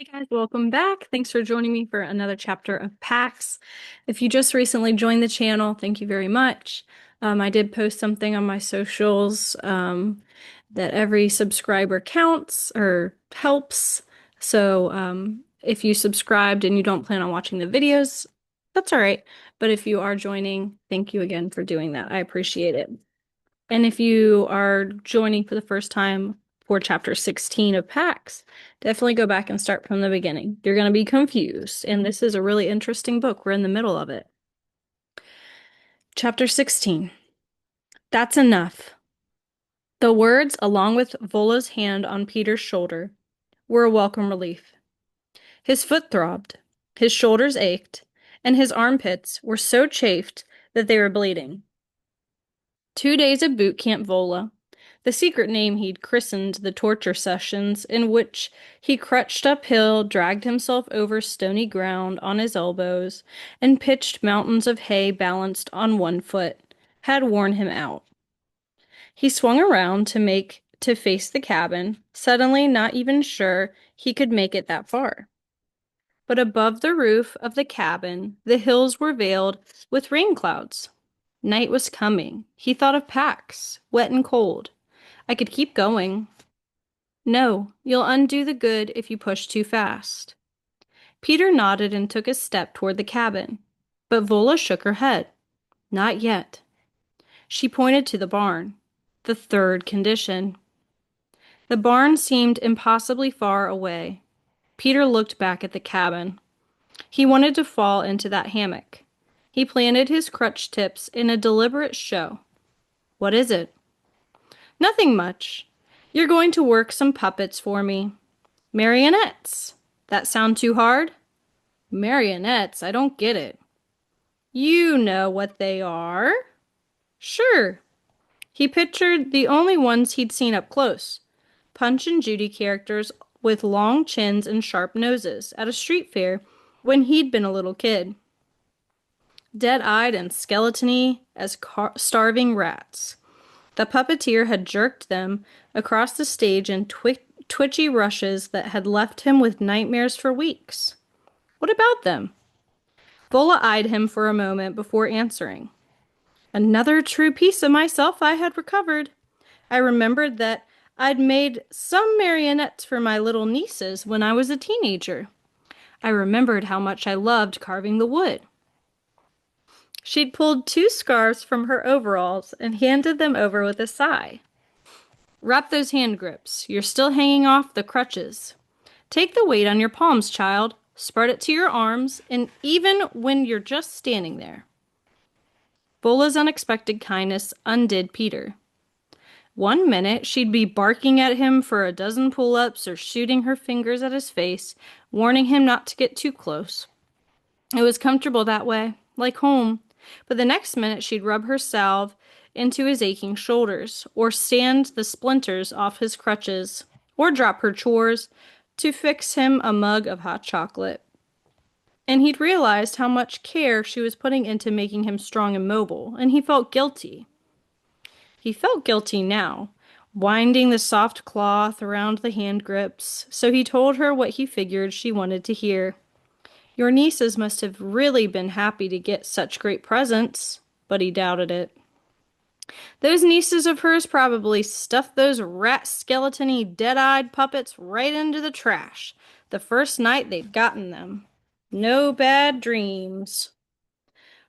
Hey guys, welcome back. Thanks for joining me for another chapter of PAX. If you just recently joined the channel, thank you very much. I did post something on my socials that every subscriber counts or helps. So if you subscribed and you don't plan on watching the videos, that's all right. But if you are joining, thank you again for doing that. I appreciate it. And if you are joining for the first time for chapter 16 of PAX, definitely go back and start from the beginning. You're going to be confused, and this is a really interesting book. We're in the middle of it. Chapter 16. That's enough. The words, along with Vola's hand on Peter's shoulder, were a welcome relief. His foot throbbed, his shoulders ached, and his armpits were so chafed that they were bleeding. 2 days of boot camp Vola, the secret name he'd christened the torture sessions in which he crutched uphill, dragged himself over stony ground on his elbows, and pitched mountains of hay balanced on one foot, had worn him out. He swung around to face the cabin, suddenly not even sure he could make it that far. But above the roof of the cabin, the hills were veiled with rain clouds. Night was coming. He thought of PAX, wet and cold. I could keep going. No, you'll undo the good if you push too fast. Peter nodded and took a step toward the cabin, but Vola shook her head. Not yet. She pointed to the barn. The third condition. The barn seemed impossibly far away. Peter looked back at the cabin. He wanted to fall into that hammock. He planted his crutch tips in a deliberate show. What is it? Nothing much. You're going to work some puppets for me. Marionettes. That sound too hard? Marionettes? I don't get it. You know what they are. Sure. He pictured the only ones he'd seen up close. Punch and Judy characters with long chins and sharp noses at a street fair when he'd been a little kid. Dead-eyed and skeleton-y as starving rats. The puppeteer had jerked them across the stage in twitchy rushes that had left him with nightmares for weeks. What about them? Vola eyed him for a moment before answering. Another true piece of myself I had recovered. I remembered that I'd made some marionettes for my little nieces when I was a teenager. I remembered how much I loved carving the wood. She'd pulled 2 scarves from her overalls and handed them over with a sigh. Wrap those hand grips. You're still hanging off the crutches. Take the weight on your palms, child. Spread it to your arms, and even when you're just standing there. Vola's unexpected kindness undid Peter. 1 minute, she'd be barking at him for a dozen pull-ups or shooting her fingers at his face, warning him not to get too close. It was comfortable that way, like home. But the next minute, she'd rub her salve into his aching shoulders, or sand the splinters off his crutches, or drop her chores to fix him a mug of hot chocolate. And he'd realized how much care she was putting into making him strong and mobile, and he felt guilty. He felt guilty now, winding the soft cloth around the hand grips, so he told her what he figured she wanted to hear. Your nieces must have really been happy to get such great presents, but he doubted it. Those nieces of hers probably stuffed those rat skeleton-y, dead-eyed puppets right into the trash the first night they'd gotten them. No bad dreams.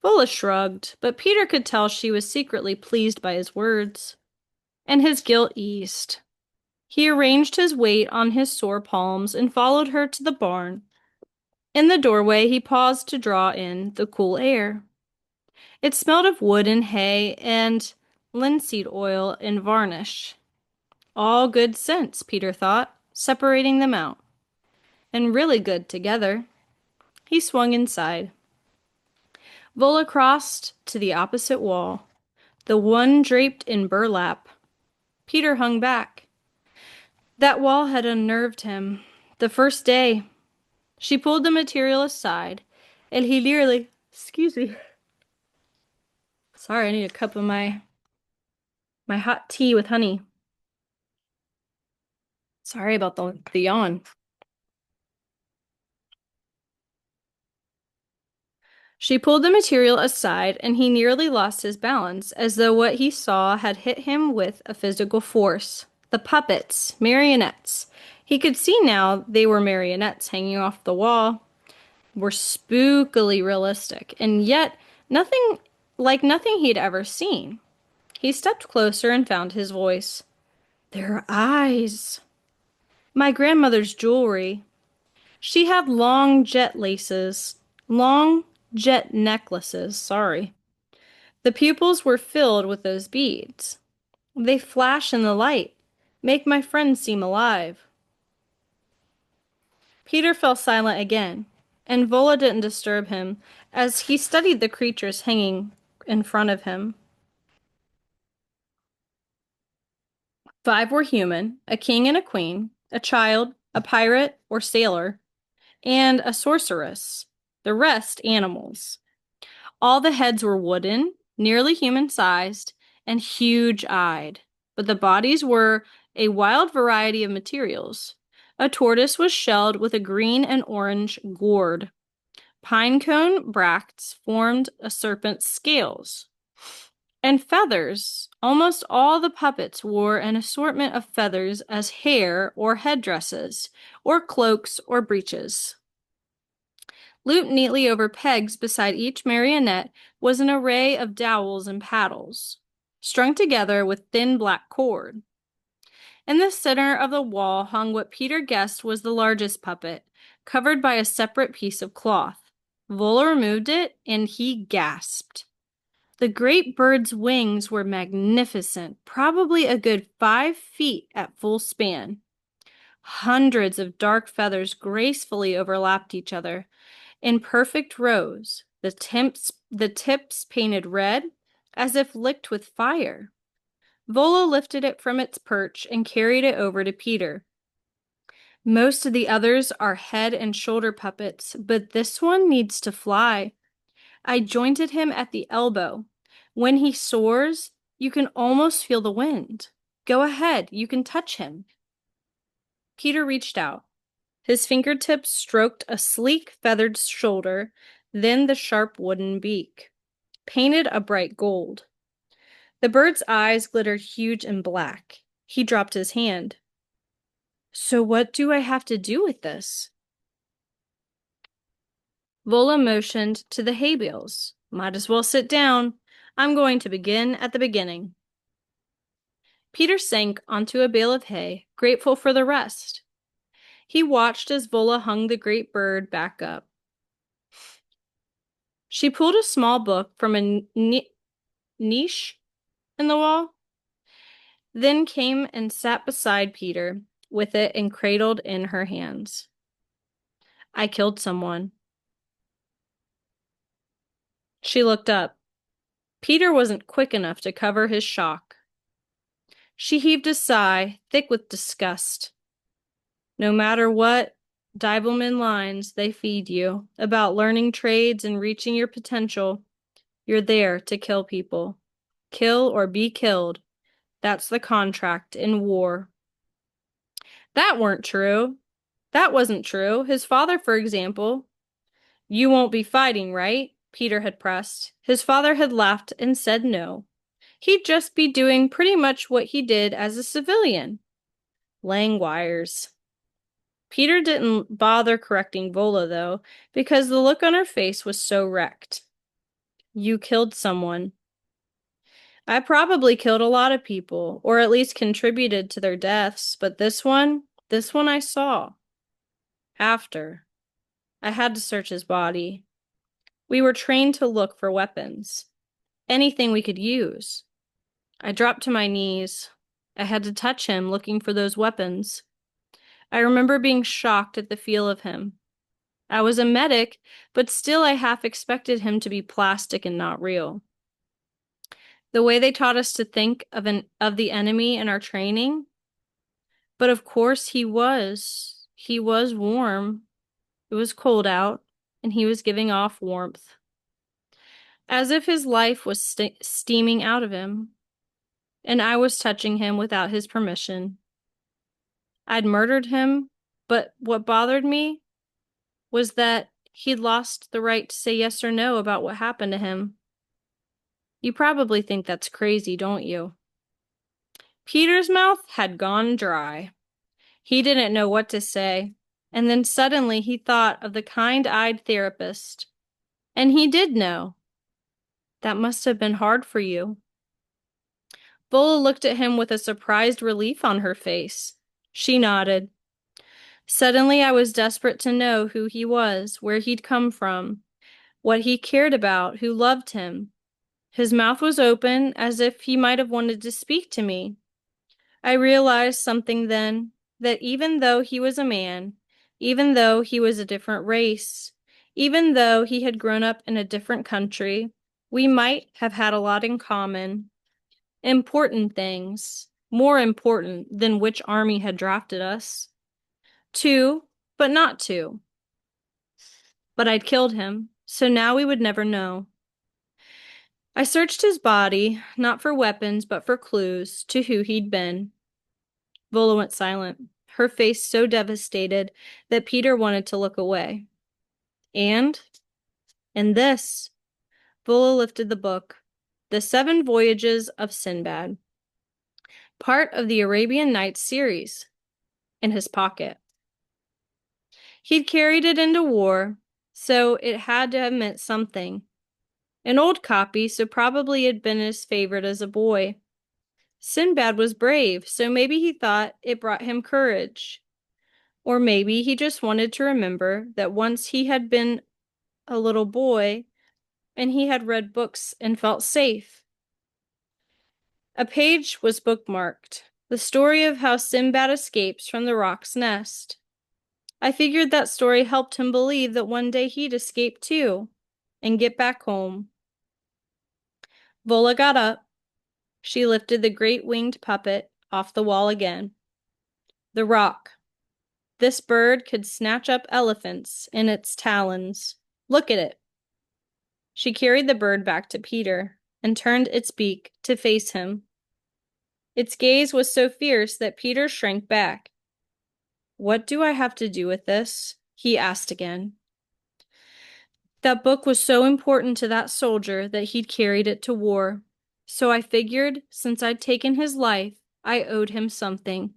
Vola shrugged, but Peter could tell she was secretly pleased by his words. And his guilt eased. He arranged his weight on his sore palms and followed her to the barn. In the doorway, he paused to draw in the cool air. It smelled of wood and hay and linseed oil and varnish. All good scents, Peter thought, separating them out. And really good together. He swung inside. Vola crossed to the opposite wall, the one draped in burlap. Peter hung back. That wall had unnerved him. The first day. She pulled the material aside, and he nearly... Excuse me. Sorry, I need a cup of my hot tea with honey. Sorry about the yawn. She pulled the material aside, and he nearly lost his balance, as though what he saw had hit him with a physical force. The puppets, marionettes. He could see now they were marionettes hanging off the wall, were spookily realistic, and yet nothing like nothing he'd ever seen. He stepped closer and found his voice. Their eyes. My grandmother's jewelry. She had long jet necklaces, sorry. The pupils were filled with those beads. They flash in the light, make my friend seem alive. Peter fell silent again, and Vola didn't disturb him as he studied the creatures hanging in front of him. 5 were human, a king and a queen, a child, a pirate or sailor, and a sorceress. The rest animals. All the heads were wooden, nearly human-sized, and huge-eyed, but the bodies were a wild variety of materials. A tortoise was shelled with a green and orange gourd. Pinecone bracts formed a serpent's scales. And feathers. Almost all the puppets wore an assortment of feathers as hair or headdresses, or cloaks or breeches. Looped neatly over pegs beside each marionette was an array of dowels and paddles, strung together with thin black cord. In the center of the wall hung what Peter guessed was the largest puppet, covered by a separate piece of cloth. Vola removed it, and he gasped. The great bird's wings were magnificent, probably a good 5 feet at full span. Hundreds of dark feathers gracefully overlapped each other in perfect rows, the tips painted red, as if licked with fire. Vola lifted it from its perch and carried it over to Peter. Most of the others are head and shoulder puppets, but this one needs to fly. I jointed him at the elbow. When he soars, you can almost feel the wind. Go ahead, you can touch him. Peter reached out. His fingertips stroked a sleek, feathered shoulder, then the sharp wooden beak, painted a bright gold. The bird's eyes glittered huge and black. He dropped his hand. So what do I have to do with this? Vola motioned to the hay bales. Might as well sit down. I'm going to begin at the beginning. Peter sank onto a bale of hay, grateful for the rest. He watched as Vola hung the great bird back up. She pulled a small book from a niche in the wall, then came and sat beside Peter with it and cradled in her hands. I killed someone. She looked up. Peter wasn't quick enough to cover his shock. She heaved a sigh, thick with disgust. No matter what Deibelman lines they feed you about learning trades and reaching your potential, you're there to kill people. Kill or be killed. That's the contract in war. That weren't true. That wasn't true. His father, for example. You won't be fighting, right? Peter had pressed. His father had laughed and said no. He'd just be doing pretty much what he did as a civilian. Laying wires. Peter didn't bother correcting Vola, though, because the look on her face was so wrecked. You killed someone. I probably killed a lot of people, or at least contributed to their deaths, but this one I saw. After. I had to search his body. We were trained to look for weapons. Anything we could use. I dropped to my knees. I had to touch him, looking for those weapons. I remember being shocked at the feel of him. I was a medic, but still I half expected him to be plastic and not real. The way they taught us to think of the enemy in our training. But of course he was warm. It was cold out, and he was giving off warmth. As if his life was steaming out of him, and I was touching him without his permission. I'd murdered him, but what bothered me was that he'd lost the right to say yes or no about what happened to him. You probably think that's crazy, don't you? Peter's mouth had gone dry. He didn't know what to say, and then suddenly he thought of the kind-eyed therapist. And he did know. That must have been hard for you. Vola looked at him with a surprised relief on her face. She nodded. Suddenly I was desperate to know who he was, where he'd come from, what he cared about, who loved him. His mouth was open, as if he might have wanted to speak to me. I realized something then, that even though he was a man, even though he was a different race, even though he had grown up in a different country, we might have had a lot in common. Important things, more important than which army had drafted us. Two, but not two. But I'd killed him, so now we would never know. I searched his body, not for weapons, but for clues to who he'd been. Vola went silent, her face so devastated that Peter wanted to look away. And this, Vola lifted the book, The 7 Voyages of Sinbad, part of the Arabian Nights series, in his pocket. He'd carried it into war, so it had to have meant something. An old copy, so probably it had been his favorite as a boy. Sinbad was brave, so maybe he thought it brought him courage. Or maybe he just wanted to remember that once he had been a little boy and he had read books and felt safe. A page was bookmarked, the story of how Sinbad escapes from the roc's nest. I figured that story helped him believe that one day he'd escape too and get back home. Vola got up. She lifted the great winged puppet off the wall again. The rock. This bird could snatch up elephants in its talons. Look at it. She carried the bird back to Peter and turned its beak to face him. Its gaze was so fierce that Peter shrank back. What do I have to do with this? He asked again. That book was so important to that soldier that he'd carried it to war. So I figured, since I'd taken his life, I owed him something.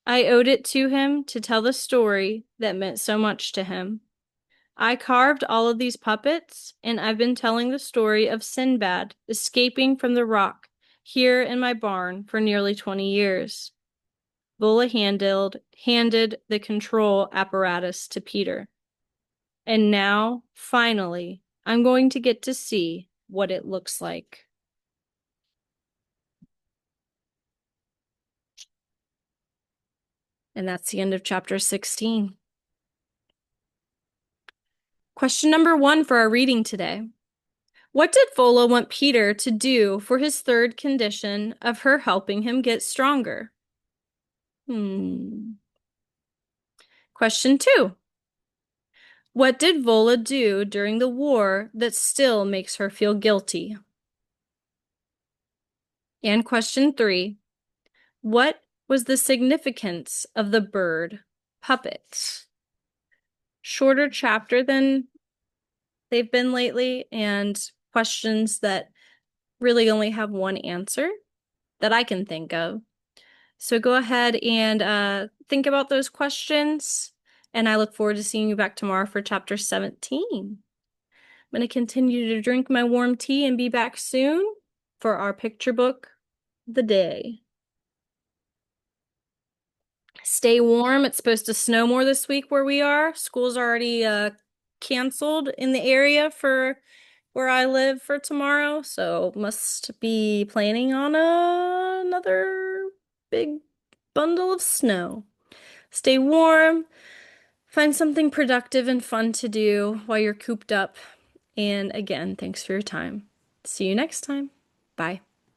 I owed it to him to tell the story that meant so much to him. I carved all of these puppets, and I've been telling the story of Sinbad escaping from the rock here in my barn for nearly 20 years. Vola handed the control apparatus to Peter. And now, finally, I'm going to get to see what it looks like. And that's the end of chapter 16. Question number 1 for our reading today. What did Vola want Peter to do for his third condition of her helping him get stronger? Question 2. What did Vola do during the war that still makes her feel guilty? And question 3. What was the significance of the bird puppets? Shorter chapter than they've been lately, and questions that really only have one answer that I can think of. So go ahead and think about those questions, and I look forward to seeing you back tomorrow for chapter 17. I'm going to continue to drink my warm tea and be back soon for our picture book of the day. Stay warm. It's supposed to snow more this week where we are. School's already canceled in the area for where I live for tomorrow, so must be planning on another big bundle of snow. Stay warm. Find something productive and fun to do while you're cooped up. And again, thanks for your time. See you next time. Bye.